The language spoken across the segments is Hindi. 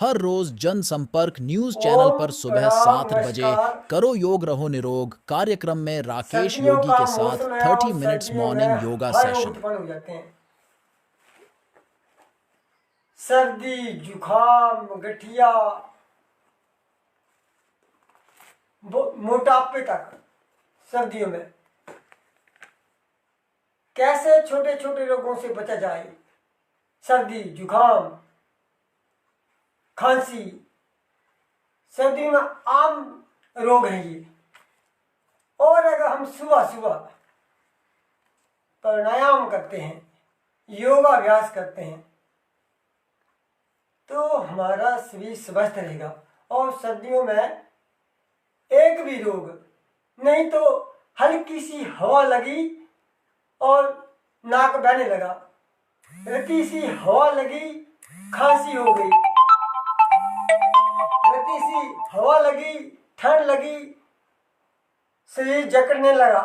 हर रोज जनसंपर्क न्यूज चैनल ओम पर सुबह प्रणाम 7 बजे नमस्कार। करो योग रहो निरोग कार्यक्रम में राकेश सर्दियों योगी का के साथ मौसम है 30 और मिनट्स सर्दियों में मॉर्निंग योगा हर रोग सेशन। उत्पन्न हो जाते हैं। सर्दी, जुखाम, गठिया, मोटापे तक सर्दियों में कैसे छोटे छोटे रोगों से बचा जाए। सर्दी, जुखाम, खांसी सर्दियों में आम रोग है ये। और अगर हम सुबह सुबह प्राणायाम करते हैं, योगाभ्यास करते हैं, तो हमारा शरीर स्वस्थ रहेगा। और सर्दियों में एक भी रोग नहीं तो हल्की सी हवा लगी और नाक बहने लगा, रत्ती सी हवा लगी, खांसी हो गई, रत्ती सी हवा लगी, ठंड लगी, शरीर जकड़ने लगा।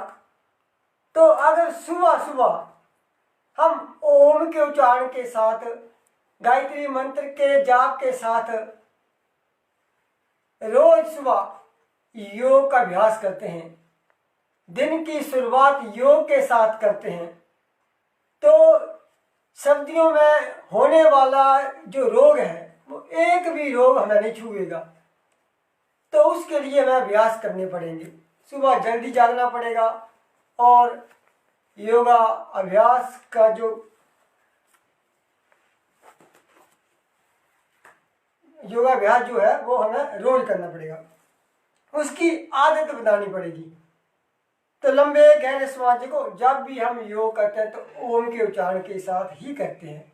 तो अगर सुबह सुबह हम ओम के उच्चारण के साथ, गायत्री मंत्र के जाप के साथ रोज सुबह योग का अभ्यास करते हैं, दिन की शुरुआत योग के साथ करते हैं, तो सर्दियों में होने वाला जो रोग है वो एक भी रोग हमें नहीं छूएगा। तो उसके लिए हमें अभ्यास करने पड़ेंगे। सुबह जल्दी जागना पड़ेगा और योगा अभ्यास का जो योगाभ्यास जो है वो हमें रोज करना पड़ेगा, उसकी आदत बनानी पड़ेगी। तो लंबे गहरे श्वास को जब भी हम योग करते हैं तो ओम के उच्चारण के साथ ही करते हैं।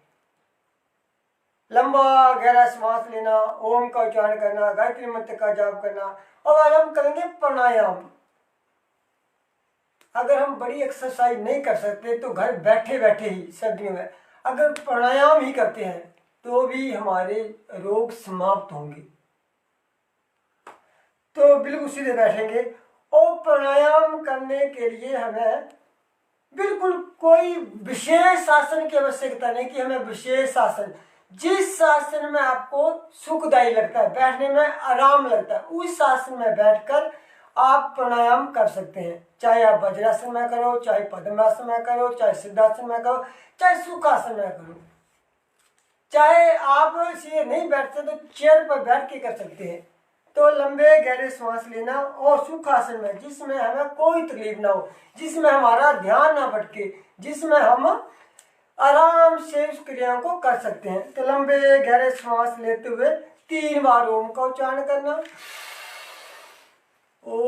लंबा गहरा श्वास लेना, ओम का उच्चारण करना, गायत्री मंत्र का जाप करना। और आज हम करेंगे प्राणायाम। अगर हम बड़ी एक्सरसाइज नहीं कर सकते तो घर बैठे बैठे ही सर्दियों में अगर प्राणायाम ही करते हैं तो भी हमारे रोग समाप्त होंगे। तो बिल्कुल सीधे बैठेंगे और प्राणायाम करने के लिए हमें बिल्कुल कोई विशेष आसन की आवश्यकता नहीं कि हमें विशेष आसन, जिस आसन में आपको सुखदायी लगता है, बैठने में आराम लगता है, उस आसन में बैठकर आप प्राणायाम कर सकते हैं। चाहे आप वज्रासन में करो, चाहे पद्मासन में करो, चाहे सिद्धासन में करो, चाहे सुखासन में करो, चाहे आप सीधे नहीं बैठते तो चेयर पर बैठ के कर सकते हैं। तो लंबे गहरे श्वास लेना और सुखासन में, जिसमें हमें कोई तकलीफ ना हो, जिसमें हमारा ध्यान ना भटके, जिसमें हम आराम से उस क्रिया को कर सकते हैं। तो लंबे गहरे श्वास लेते हुए 3 बार ओम का उच्चारण करना। ओ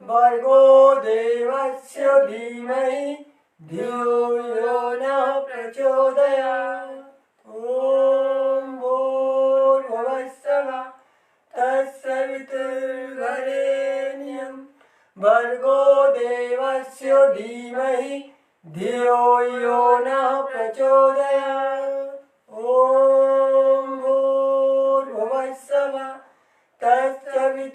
भर्गो देवस्य धीमहि धियो यो नः प्रचोदयात्। ओम भूर्भुवः स्वः तत्सवितुर्वरेण्यं भर्गो देवस्य धीमहि धियो यो नः प्रचोदयात्। ओम भूर्भुवः स्वः तत्सवितुर्वरेण्यं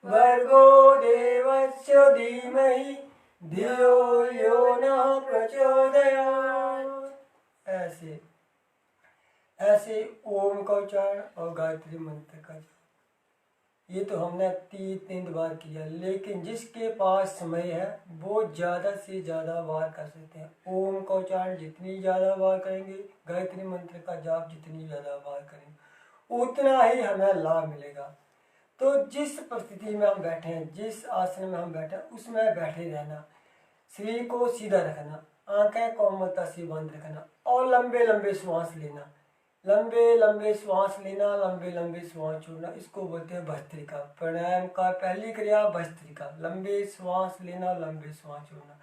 भर्गो देवस्य धीमहि धियो यो नः प्रचोदयात्। ऐसे ऐसे ओम का उच्चारण और गायत्री मंत्र का, ये तो हमने 3 बार किया, लेकिन जिसके पास समय है वो ज़्यादा से ज़्यादा बार कर सकते हैं। ओम का उच्चारण जितनी ज़्यादा बार करेंगे, गायत्री मंत्र का जाप जितनी ज़्यादा बार करेंगे, उतना ही हमें लाभ मिलेगा। तो जिस परिस्थिति में हम बैठे हैं, जिस आसन में हम बैठे हैं, उसमें बैठे रहना, शरीर को सीधा रखना, आंखें कोमलता से बंद रखना और लंबे लंबे श्वास लेना, लंबे लंबे श्वास लेना, लंबे लंबे श्वास छोड़ना। इसको बोलते हैं भस्त्रिका। प्राणायाम का पहली क्रिया भस्त्रिका, लंबे श्वास लेना, लंबे श्वास छोड़ना।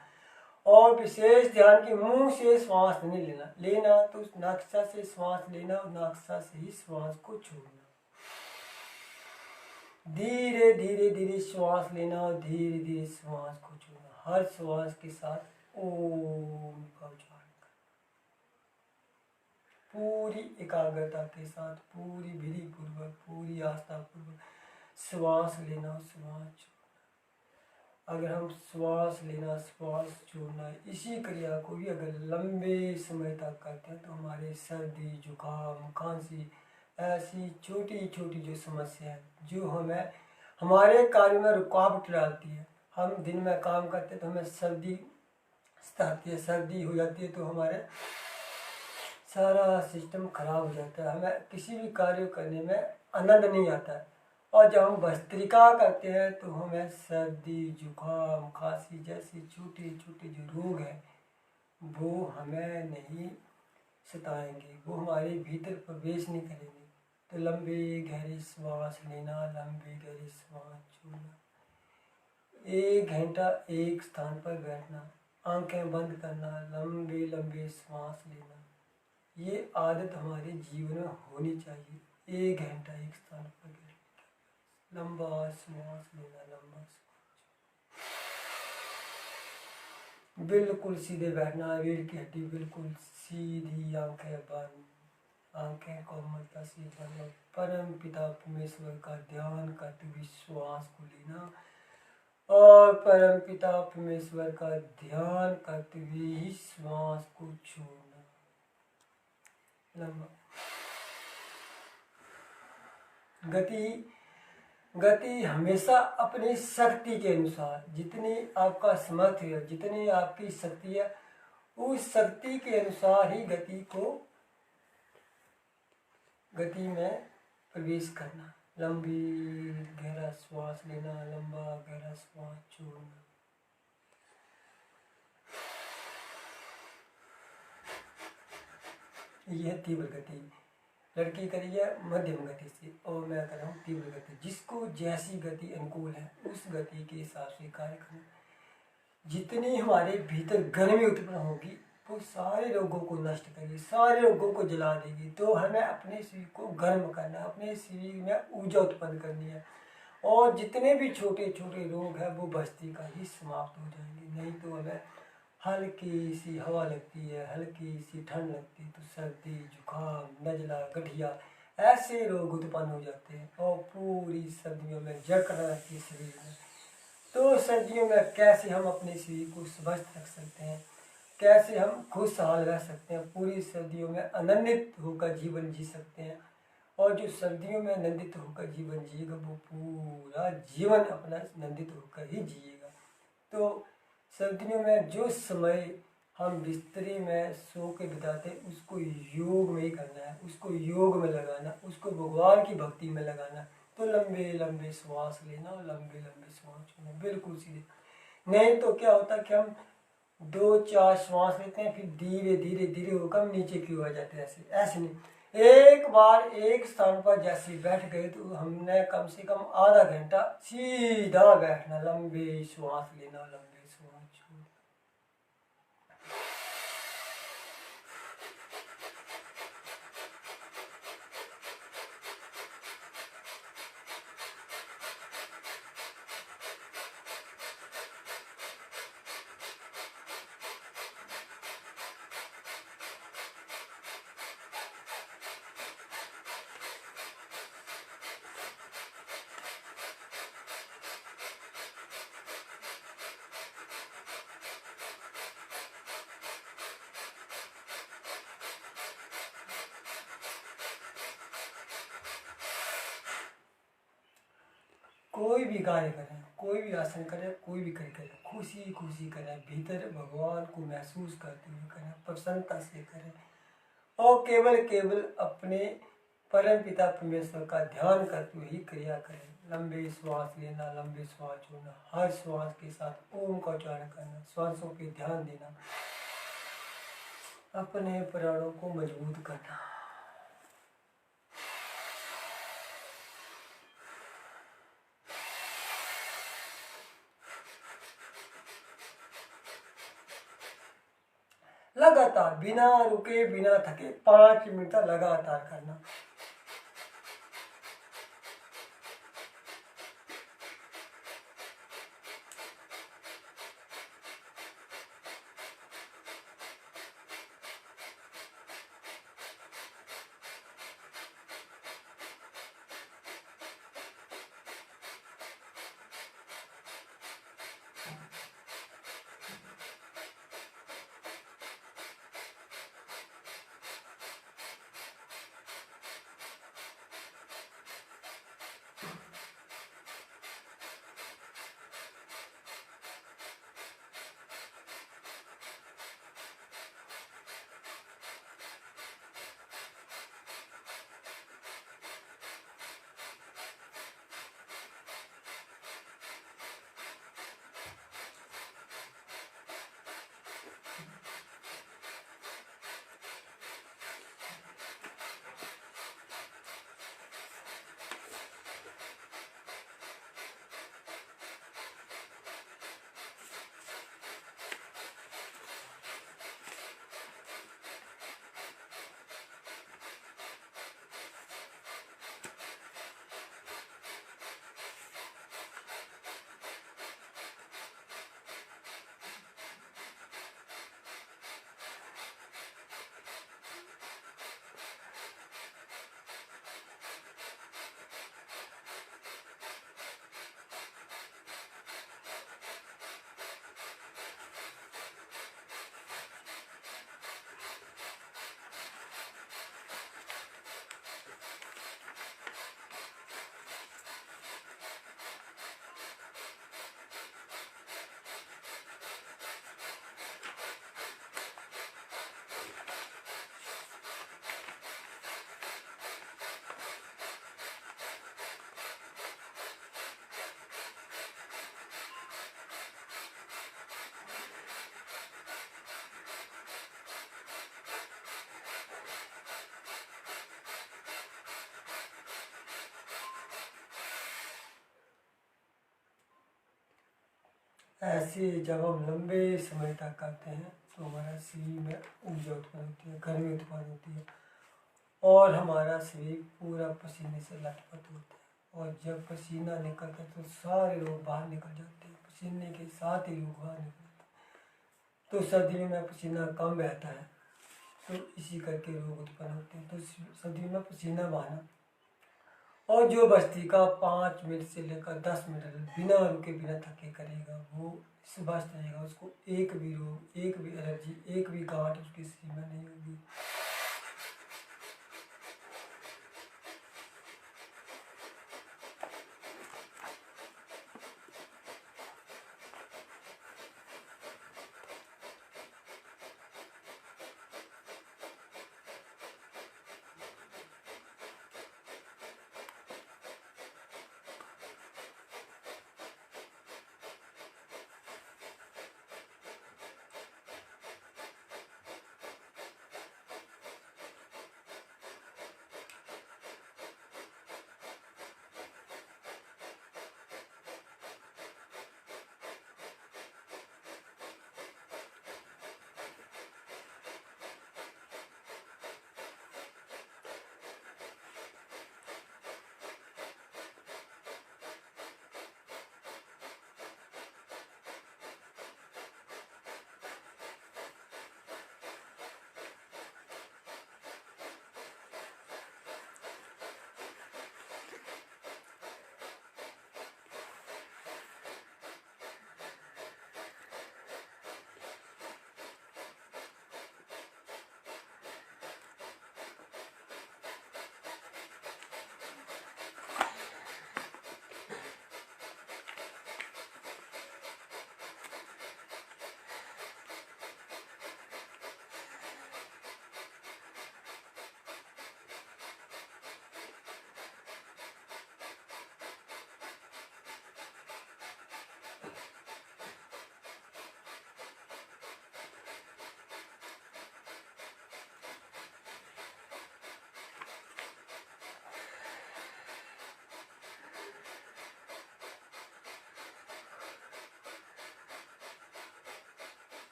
और विशेष ध्यान की मुंह से श्वास नहीं लेना तो उस नाकसा से श्वास लेना और नाकसा से ही श्वास को छोड़ना। धीरे धीरे धीरे श्वास लेना और धीरे धीरे श्वास को छोड़ना। हर श्वास के साथ ओम का उच्चारण करना, पूरी एकाग्रता के साथ, पूरी विधि पूर्वक, पूरी आस्था पूर्वक श्वास लेना, श्वास छोड़ना। अगर हम श्वास लेना, श्वास छोड़ना, इसी क्रिया को भी अगर लंबे समय तक करते हैं तो हमारे सर्दी, जुकाम, खांसी, ऐसी छोटी छोटी जो समस्या है जो हमें हमारे कार्य में रुकावट डालती है, हम दिन में काम करते तो हमें सर्दी सताती है, सर्दी हो जाती है तो हमारे सारा सिस्टम खराब हो जाता है, हमें किसी भी कार्य करने में आनंद नहीं आता है। और जब हम भस्त्रिका करते हैं तो हमें सर्दी, जुकाम, खांसी जैसे छोटे छोटे जो रोग हैं वो हमें नहीं सताएंगे, वो हमारे भीतर प्रवेश नहीं करेंगे। तो लंबे गहरे श्वास लेना, लंबे गहरे श्वास छोड़ना, 1 घंटा एक स्थान पर बैठना, आंखें बंद करना, लंबे लंबे श्वास लेना। ये आदत हमारे जीवन में होनी चाहिए। 1 घंटा एक स्थान पर बैठना, लंबा श्वास लेना, लंबा श्वास, बिल्कुल सीधे बैठना, रीढ़ की हड्डी बिल्कुल सीधी, आंखें बंद, आंखें कोमलता से बंद। परम पिता परमेश्वर का ध्यान करते हुए श्वास को लेना और परम पिता परमेश्वर का ध्यान करते हुए ही श्वास को छोड़ना। लंबा गति हमेशा अपनी शक्ति के अनुसार, जितनी आपका समर्थ है, जितनी आपकी शक्ति है, उस शक्ति के अनुसार ही गति में प्रवेश करना। लंबी गहरा श्वास लेना, लंबा गहरा श्वास छोड़ना। यह तीव्र गति, लड़की करिए मध्यम गति से और मैं कर रहा हूँ तीव्र गति। जिसको जैसी गति अनुकूल है उस गति के हिसाब से कार्य करना। जितनी हमारे भीतर गर्मी उत्पन्न होगी वो सारे रोगों को नष्ट करेगी, सारे रोगों को जला देगी। तो हमें अपने शरीर को गर्म करना है, अपने शरीर में ऊर्जा उत्पन्न करनी है और जितने भी छोटे छोटे रोग हैं वो भस्त्रिका ही समाप्त हो जाएंगे। नहीं तो हमें हल्की सी हवा लगती है, हल्की सी ठंड लगती है तो सर्दी, जुकाम, नजला, गठिया ऐसे रोग उत्पन्न हो जाते हैं और पूरी सर्दियों में जकड़ रहती है शरीर में। तो सर्दियों में कैसे हम अपने शरीर को स्वस्थ रख सकते हैं, कैसे हम खुशहाल रह सकते हैं, पूरी सर्दियों में आनंदित होकर जीवन जी सकते हैं। और जो सर्दियों में आनंदित होकर जीवन जिएगा वो पूरा जीवन अपना आनंदित होकर ही जिएगा। तो सर्दियों में जो समय हम बिस्तरे में सो के बिताते हैं उसको योग में ही करना है, उसको योग में लगाना, उसको भगवान की भक्ति में लगाना। तो लंबे लंबे श्वास लेना और लंबे लंबे श्वास छोड़ना, बिल्कुल सीधे। नहीं तो क्या होता है कि हम 2-4 श्वास लेते हैं फिर धीरे धीरे धीरे होकर हम नीचे क्यों आ जाते हैं। ऐसे नहीं, एक बार एक स्थान पर जैसे बैठ गए तो हमने कम से कम आधा घंटा सीधा बैठना, लंबे श्वास लेना, लंबे श्वास छोड़ना। कोई भी कार्य करें, कोई भी आसन करें, कोई भी कार्य करें, खुशी खुशी करें, भीतर भगवान को महसूस करते हुए करें, प्रसन्नता से करें और केवल केवल अपने परम पिता परमेश्वर का ध्यान करते हुए ही क्रिया करें। लंबी श्वास लेना, लंबी श्वास छोड़ना, हर श्वास के साथ ओम का उच्चारण करना, श्वासों पे ध्यान देना, अपने प्राणों को मजबूत करना। लगातार बिना रुके बिना थके 5 मिनट तक लगातार करना। ऐसे जब हम लंबे समय तक करते हैं तो हमारा शरीर में ऊर्जा उत्पन्न होती है, गर्मी उत्पन्न होती है और हमारा शरीर पूरा पसीने से लथपथ होता है। और जब पसीना निकलता है तो सारे लोग बाहर निकल जाते हैं, पसीने के साथ ही लोग बाहर निकल जाते हैं। तो सर्दियों में पसीना कम बहता है तो इसी करके रोग उत्पन्न होते हैं। तो सर्दियों में पसीना बहाना और जो बस्ती का 5 मिनट से लेकर 10 मिनट बिना रुके बिना थके करेगा वो स्वस्थ रहेगा। उसको एक भी रोग, एक भी एलर्जी, एक भी गांठ उसके शरीर में नहीं होगी।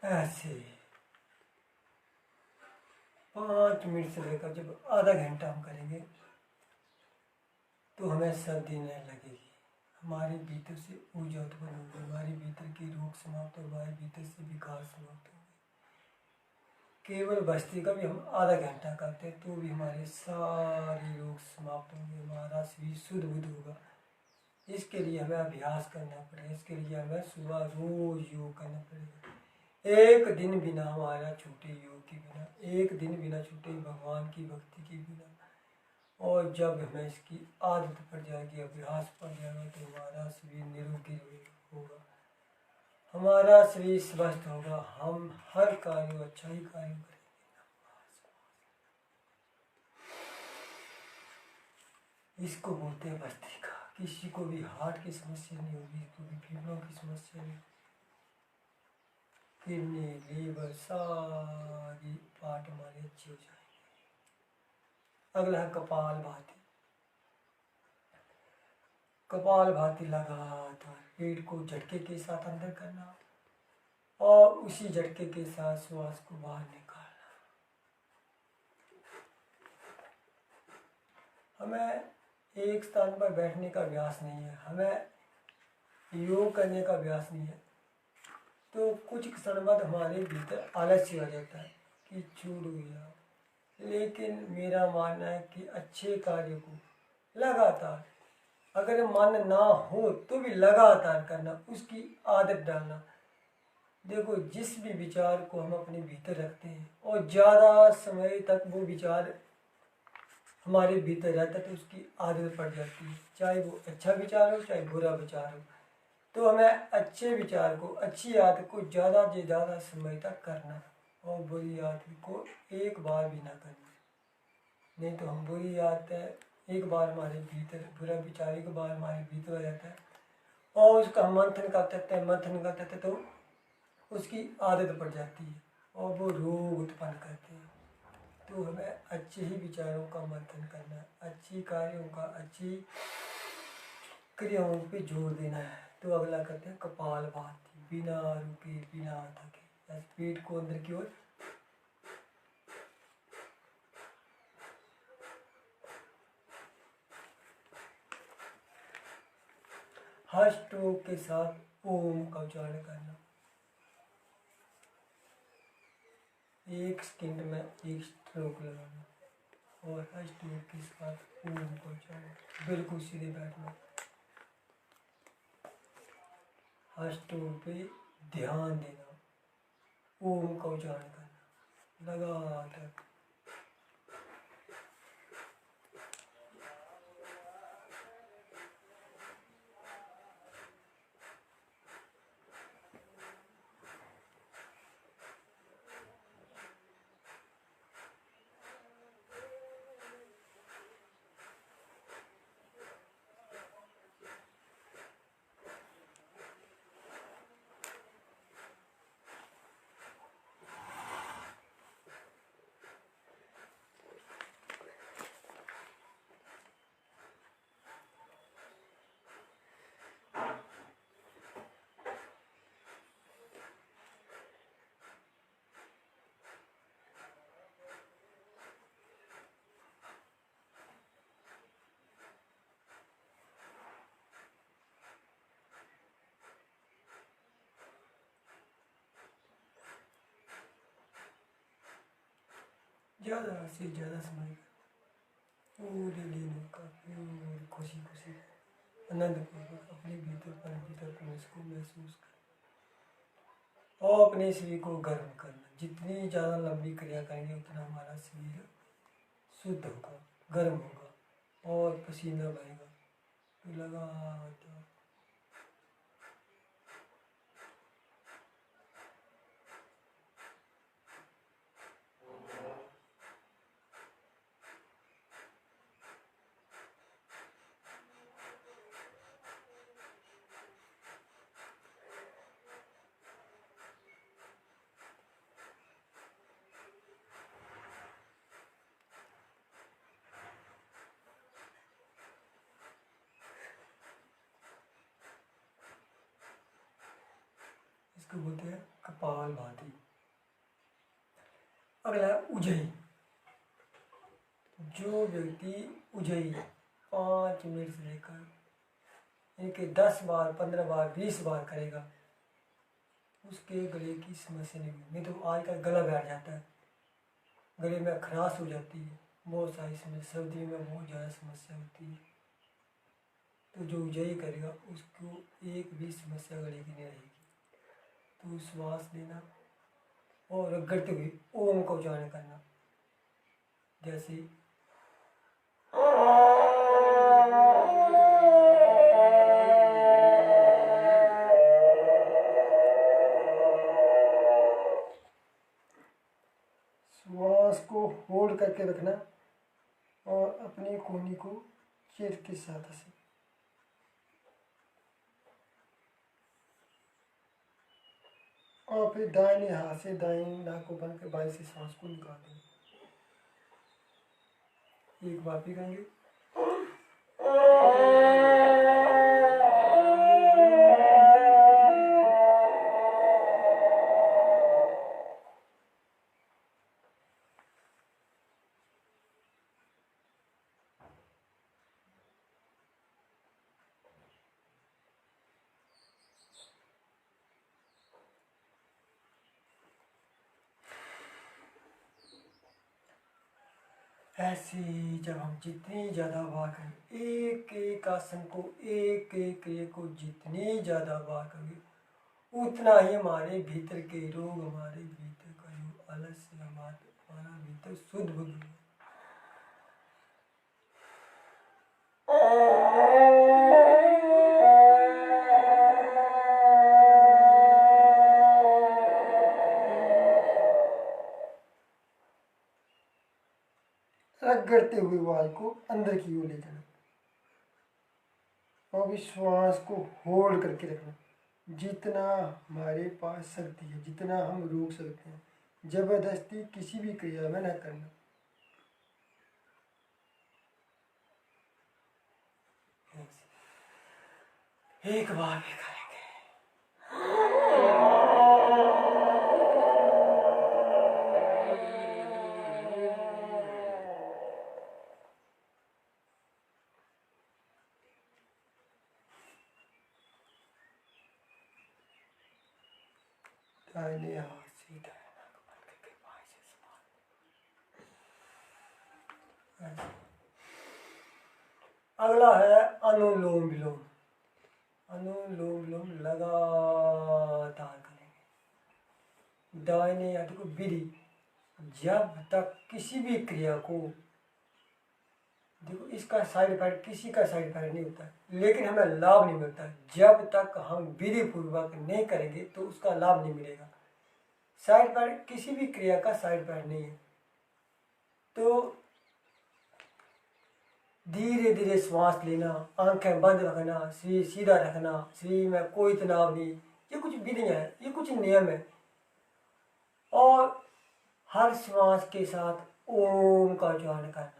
ऐसे 5 मिनट से लेकर जब आधा घंटा हम करेंगे तो हमें सर्दी नहीं लगेगी, हमारे भीतर से ऊर्जा उत्पन्न होगी, हमारे भीतर की रोग समाप्त हो, हमारे भीतर से विकार समाप्त होगी। केवल बस्ती का भी हम आधा घंटा करते हैं तो भी हमारे सारे रोग समाप्त होंगे, हमारा शरीर शुद्ध बुद्ध होगा। इसके लिए हमें अभ्यास करना पड़ेगा, इसके लिए हमें सुबह रोज योग करना पड़ेगा। एक दिन बिना हमारा छूटे योग के बिना, एक दिन बिना छूटे भगवान की भक्ति के बिना। और जब हमें इसकी आदत पड़ जाएगी, अभ्यास पड़ जाएगा तो हमारा शरीर निरोगी होगा, हमारा शरीर स्वस्थ होगा, हम हर कार्य अच्छा ही कार्य करेंगे। इसको बोलते हैं भस्त्रिका। किसी को भी हार्ट की समस्या नहीं होगी, कोई फेफड़ों की समस्या नहीं, किडनी लीवर सारी पार्ट हमारे अच्छे हो जाएंगे। अगला है कपाल भाती। कपाल भाती लगातार पेट को झटके के साथ अंदर करना और उसी झटके के साथ श्वास को बाहर निकालना। हमें एक स्थान पर बैठने का अभ्यास नहीं है, हमें योग करने का अभ्यास नहीं है। तो कुछ क्षण बाद हमारे भीतर आलस्य आ जाता है कि छूट गया। लेकिन मेरा मानना है कि अच्छे कार्य को लगातार, अगर मन ना हो तो भी लगातार करना, उसकी आदत डालना। देखो, जिस भी विचार को हम अपने भीतर रखते हैं और ज़्यादा समय तक वो विचार हमारे भीतर रहता है तो उसकी आदत पड़ जाती है, चाहे वो अच्छा विचार हो चाहे बुरा विचार हो। तो हमें अच्छे विचार को, अच्छी आदत को ज़्यादा से ज़्यादा समय तक करना और बुरी आदत को एक बार भी ना करना। नहीं तो हम बुरी आदतें एक बार हमारे भीतर, बुरा विचार एक बार हमारे भीतर आ जाता है और उसका हम मंथन करते तो उसकी आदत पड़ जाती है और वो रोग उत्पन्न करते हैं। तो हमें अच्छे ही विचारों का मंथन करना है, अच्छी कार्यों का, अच्छी क्रियाओं पे जोर देना है। तो अगला करते हैं कपाल भाती, बिना रुके बिना थके, पेट को अंदर की ओर हर स्ट्रोक के साथ ओम का उच्चारण करना। एक सेकंड में एक स्ट्रोक लगाना और हर स्ट्रोक के साथ ओम का उच्चारण। बिल्कुल सीधे बैठना, हर स्ट्रोक पे ध्यान देना, ओम का उच्चारण करना लगातार। ज़्यादा से ज़्यादा समय पूरे दिन का प्योर खुशी खुशी आनंद पूर्वक अपने भीतर इसको महसूस कर और अपने शरीर को गर्म करना। जितनी ज़्यादा लंबी क्रिया करेंगे उतना हमारा शरीर शुद्ध होगा, गर्म होगा और पसीना बहेगा। तो लगातार इसको बोलते हैं कपाल भाती। अगला उजई। जो व्यक्ति उजई 5 मिनट से लेकर इनके 10 बार, 15 बार, 20 बार करेगा, उसके गले की समस्या नहीं तो आजकल गला बैठ जाता है, गले में खराश हो जाती है, बहुत सारी समस्या, सर्दी में बहुत ज़्यादा समस्या होती है। तो जो उजई करेगा उसको एक भी समस्या गले की नहीं रहेगी। तो श्वास लेना और रगड़ते हुए ओम का उच्चारण करना, जैसे श्वास को होल्ड करके रखना और अपनी कोहनी को चेर के साथ से और फिर दाहिने हाथ से दाहिनी नाक को बंद कर बाएं से सांस को निकाल दें। एक बार भी करेंगे। ऐसे जब हम जितनी ज़्यादा बार करें, एक एक आसन को, एक एक क्रिया को जितनी ज़्यादा बार करेंगे, उतना ही हमारे भीतर के रोग, हमारे भीतर का जो आलस्य, हमारा भीतर शुद्ध होगा। रगड़ते हुए आवाज को अंदर की ओर ले जाना और श्वास को होल्ड करके रखना। जितना हमारे पास शक्ति है, जितना हम रोक सकते हैं, जबरदस्ती किसी भी क्रिया में न करना। एक बार भी करेंगे। दाहिने हाथ से दाहिना कपाल करके बाएं से संभाल। अगला है अनुलोम विलोम। अनुलोम विलोम लगातार करेंगे। दाहिने हाथ को विधि, जब तक किसी भी क्रिया को, देखो इसका साइड इफेक्ट, किसी का साइड इफेक्ट नहीं होता, लेकिन हमें लाभ नहीं मिलता। जब तक हम विधि पूर्वक नहीं करेंगे तो उसका लाभ नहीं मिलेगा। साइड इफेक्ट किसी भी क्रिया का साइड इफेक्ट नहीं है। तो धीरे धीरे श्वास लेना, आंखें बंद रखना, शरीर सीधा रखना, शरीर में कोई तनाव नहीं, ये कुछ विधियां हैं, ये कुछ नियम है। और हर श्वास के साथ ओम का उच्चारण करना।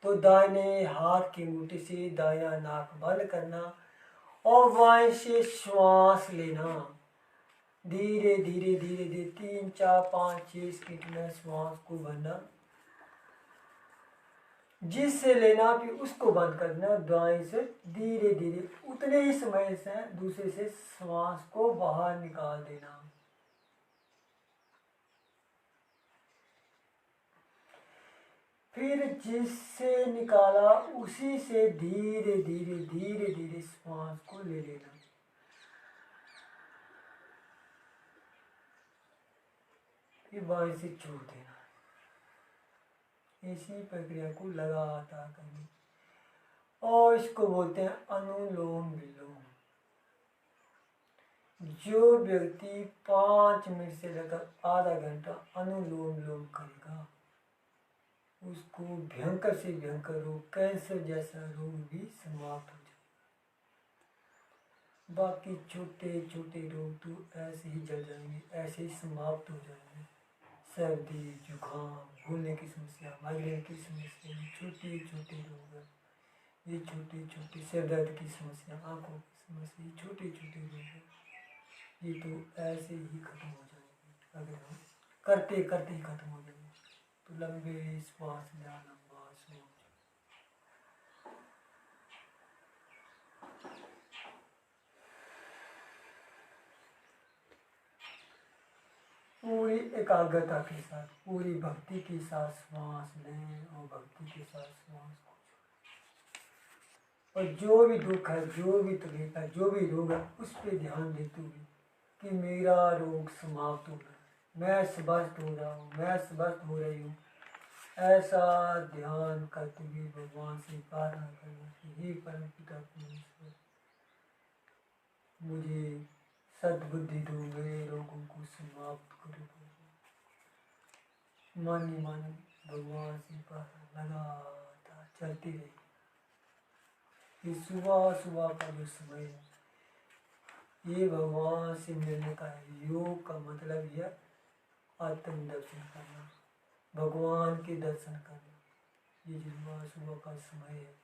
तो दाहिने हाथ की मुट्ठी से दायां नाक बंद करना और बाएं से श्वास लेना। धीरे धीरे धीरे धीरे 3, 4, 5, 6 सेकंड में श्वास को भरना। जिससे लेना फिर उसको बंद करना, दाएं से धीरे धीरे उतने ही समय से दूसरे से श्वास को बाहर निकाल देना। फिर जिससे निकाला उसी से धीरे धीरे धीरे धीरे श्वास को ले लेना। फिर बाएं से छोड़ देना। इसी प्रक्रिया को लगातार करनी और इसको बोलते हैं अनुलोम विलोम। जो व्यक्ति 5 मिनट से लेकर आधा घंटा अनुलोम विलोम करेगा, उसको भयंकर से भयंकर रोग, कैंसर जैसा रोग भी समाप्त हो जाए। बाकी छोटे छोटे रोग तो ऐसे ही जल जाएंगे, ऐसे ही समाप्त हो जाएंगे। सर्दी, जुकाम, भूलने की समस्या, माइग्रेन की समस्या, छोटे छोटे रोग हैं। ये छोटे छोटे सिर दर्द की समस्या, आंखों की समस्या, छोटे छोटे रोग हैं, ये तो ऐसे ही खत्म हो जाएंगे। अगर हम करते करते ही खत्म हो जाएंगे। तो लंबे श्वास लेना, लंबा श्वास, पूरी एकाग्रता के साथ, पूरी भक्ति के साथ श्वास लें और भक्ति के साथ श्वास को छोड़ें। और जो भी दुख है, जो भी तकलीफ है, जो भी रोग है, उस पर ध्यान देते हुए कि मेरा रोग समाप्त हो रहा है, मैं स्वस्थ हो रहा हूँ, मैं स्वस्थ हो रही हूँ, ऐसा ध्यान करते हुए भगवान से प्रार्थना करना कि हे परम पिता परमेश्वर, मुझे सद्बुद्धि दो, मेरे रोगों को समाप्त करो। मन ही मन भगवान से प्रार्थना लगातार चलती रही। ये सुबह सुबह का जो समय है, ये भगवान से मिलने का है। योग का मतलब यह आत्म दर्शन करना, भगवान के दर्शन करना। ये जो सुबह सुबह का समय है,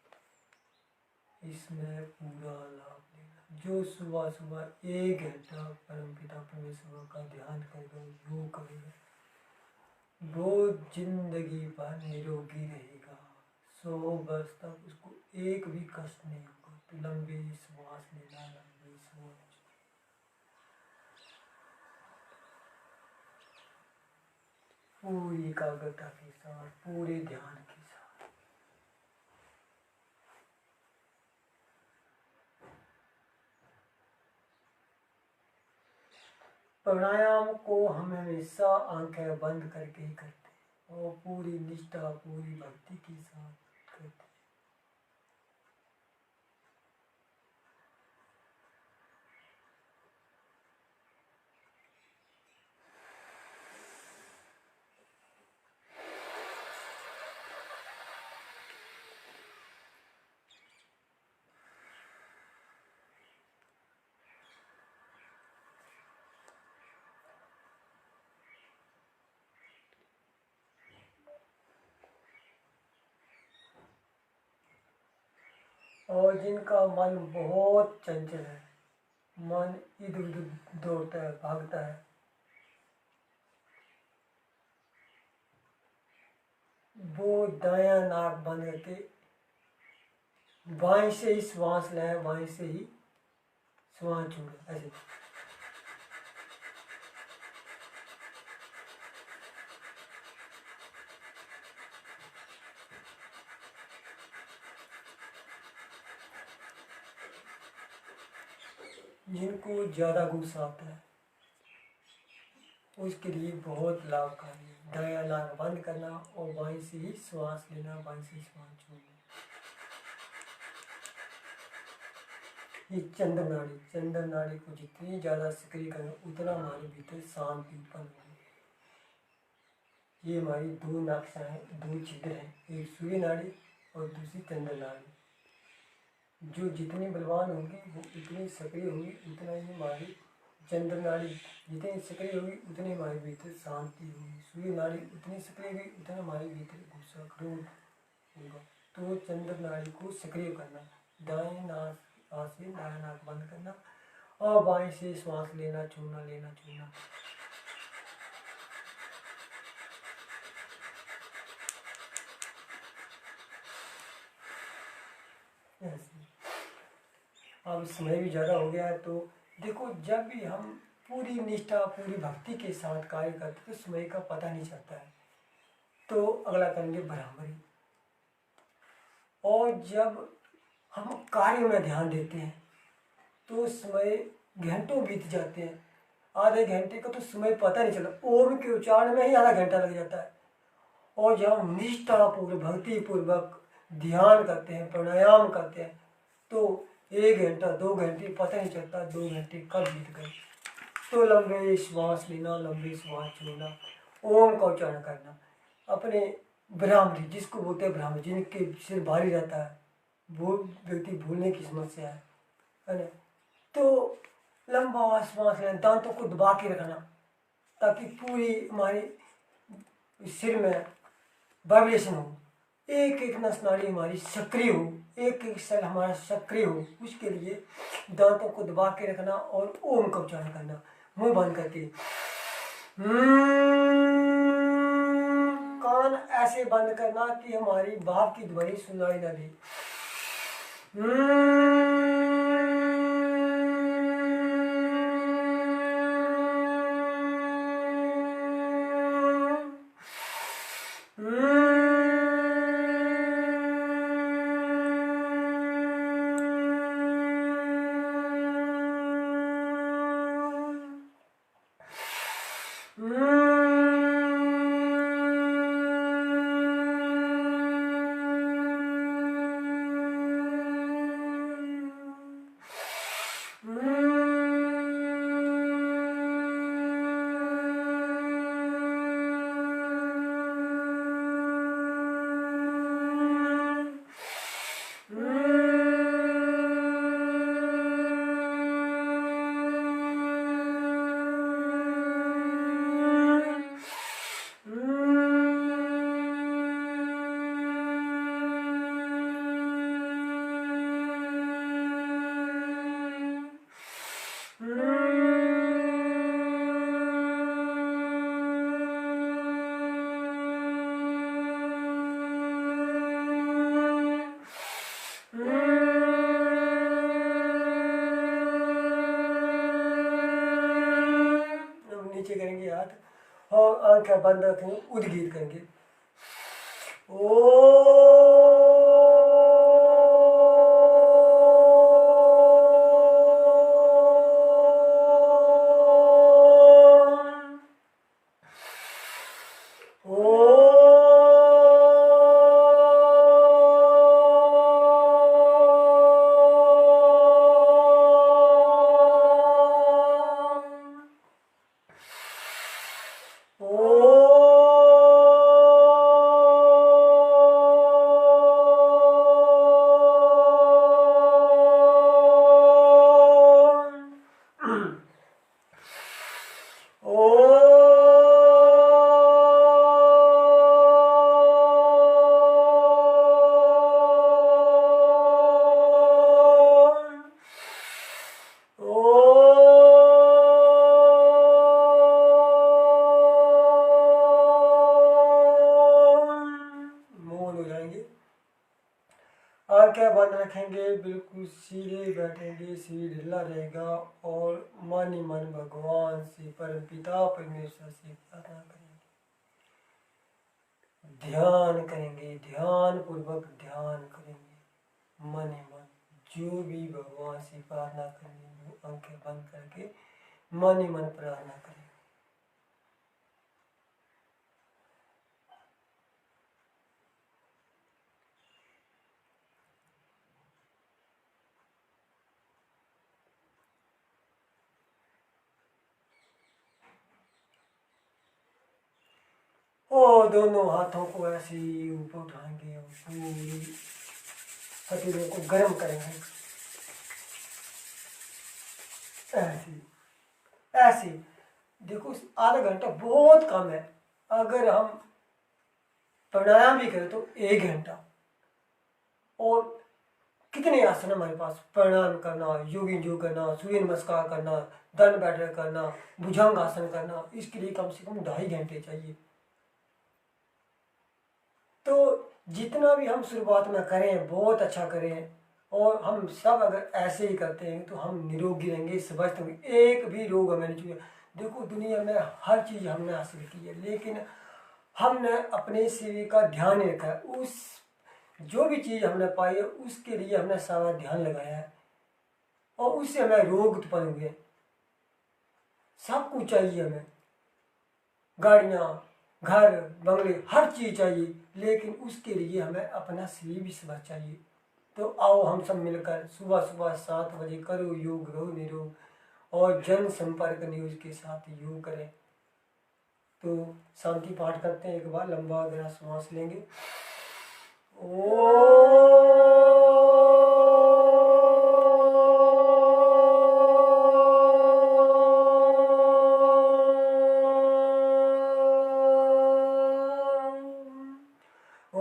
इसमें पूरा लाभ लेना। जो सुबह सुबह 1 घंटा परमपिता परमेश्वर का ध्यान करेगा, योग करेगा, वो जिंदगी भर निरोगी रहेगा। 100 वर्ष तक उसको एक भी कष्ट नहीं होगा। तो लंबी श्वास लेना, लंबी श्वास, पूरी एकाग्रता के साथ, पूरे ध्यान के साथ। प्राणायाम को हम हमेशा आंखें बंद करके ही करते हैं और पूरी निष्ठा, पूरी भक्ति के साथ करते हैं। और जिनका मन बहुत चंचल है, मन इधर उधर दौड़ता है, भागता है, वो दायां नाक बंद करके बाएं से ही श्वास लें, बाएं से ही श्वास छोड़े। ऐसे जिनको ज़्यादा गुस्सा आता है, उसके लिए बहुत लाभकारी है। दायां नाक बंद करना और बाएं से ही श्वास लेना, बाएं से श्वास छोड़ना। ये चंद्र नाड़ी को जितनी ज़्यादा सक्रिय करें, उतना हमारे भीतर शांति उत्पन्न होगी। ये हमारी 2 नाक्षाएं हैं, 2 छिद्र हैं, एक सूर्य नाड़ी और दूसरी चंद्र नाड़ी। जो जितनी बलवान होगी वो उतनी सक्रिय होगी, उतना ही हमारी चंद्र नाड़ी जितनी सक्रिय होगी, उतनी हमारे भीतर शांति होगी। सूर्य नाड़ी उतनी सक्रिय होगी, उतना हमारे भीतर गुस्सा, क्रोध होगा। तो चंद्र नाड़ी को सक्रिय करना, दाएं नाक से दायां नाक बंद करना और बाएं से श्वास लेना छोड़ना, लेना छोड़ना। अब समय भी ज़्यादा हो गया है, तो देखो जब भी हम पूरी निष्ठा, पूरी भक्ति के साथ कार्य करते तो समय का पता नहीं चलता है। तो अगला करेंगे बराबरी। और जब हम कार्य में ध्यान देते हैं तो समय घंटों बीत जाते हैं। आधे घंटे का तो समय पता नहीं चलता, ओम के उच्चारण में ही आधा घंटा लग जाता है। और जब हम निष्ठापूर्वक, भक्तिपूर्वक ध्यान करते हैं, प्राणायाम करते हैं, तो 1 घंटा, 2 घंटे पता नहीं चलता 2 घंटे कब बीत गए। तो लंबे श्वास लेना, लंबे श्वास छोड़ना, ओम का उच्चारण करना। अपने भ्रामरी, जिसको बोलते हैं भ्रामरी, जिनके सिर भारी रहता है, वो व्यक्ति भूलने की समस्या है ना, तो लंबा श्वास लेना, दांतों को दबा के रखना ताकि पूरी हमारे सिर में वाइब्रेशन हो, एक एक नस नाड़ी हमारी सक्रिय हो, एक एक सेल हमारा सक्रिय हो। उसके लिए दांतों को दबा के रखना और ओम का उच्चारण करना, मुंह बंद करके। कान ऐसे बंद करना कि हमारी बाप की ध्वनि सुनाई ना दे। नीचे करेंगे हाथ और आंखें बंद रखेंगे, उद्गीत करेंगे। आंखें बंद रखेंगे, बिल्कुल सीधे बैठेंगे, सिर ढीला रहेगा और मन ही मन भगवान से, परम पिता परमेश्वर से प्रार्थना करेंगे, ध्यान करेंगे, ध्यान पूर्वक ध्यान करेंगे, मन ही मन जो भी भगवान से प्रार्थना करेंगे वो आंखें बंद करके मन ही मन प्रार्थना करेंगे। और दोनों हाथों को ऐसे ही ऊपर उठाएंगे और पूरी हथेलियों को गर्म करेंगे, ऐसे ऐसे। देखो आधा घंटा बहुत कम है, अगर हम प्राणायाम भी करें तो 1 घंटा। और कितने आसन हमारे पास, प्राणायाम करना, योगी योग करना, सूर्य नमस्कार करना, दंड बैठक करना, भुजंग आसन करना, इसके लिए कम से कम 2.5 घंटे चाहिए। तो जितना भी हम शुरुआत में करें बहुत अच्छा करें, और हम सब अगर ऐसे ही करते हैं तो हम निरोगी रहेंगे, स्वस्थ होंगे, एक भी रोग हमें नहीं छूएगा। देखो दुनिया में हर चीज़ हमने हासिल की है, लेकिन हमने अपने शरीर का ध्यान नहीं रखा है। उस जो भी चीज़ हमने पाई है उसके लिए हमने सारा ध्यान लगाया है और उससे हमें रोग उत्पन्न हुए। सब कुछ चाहिए हमें, गाड़ियाँ, घर, बंगले, हर चीज़ चाहिए, लेकिन उसके लिए हमें अपना शरीर भी स्वस्थ चाहिए। तो आओ हम सब मिलकर सुबह सुबह 7 बजे करो योग, रहो निरोग, और जन संपर्क न्यूज के साथ योग करें। तो शांति पाठ करते हैं, एक बार लंबा गहरा श्वास लेंगे।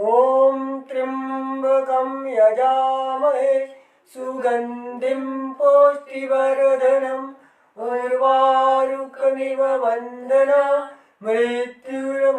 ओम त्र्यंबकं यजामहे सुगंधिं पुष्टिवर्धनम् उर्वारुकमिव योगमिव वन्दना मृत्युर्मोक्षीयमा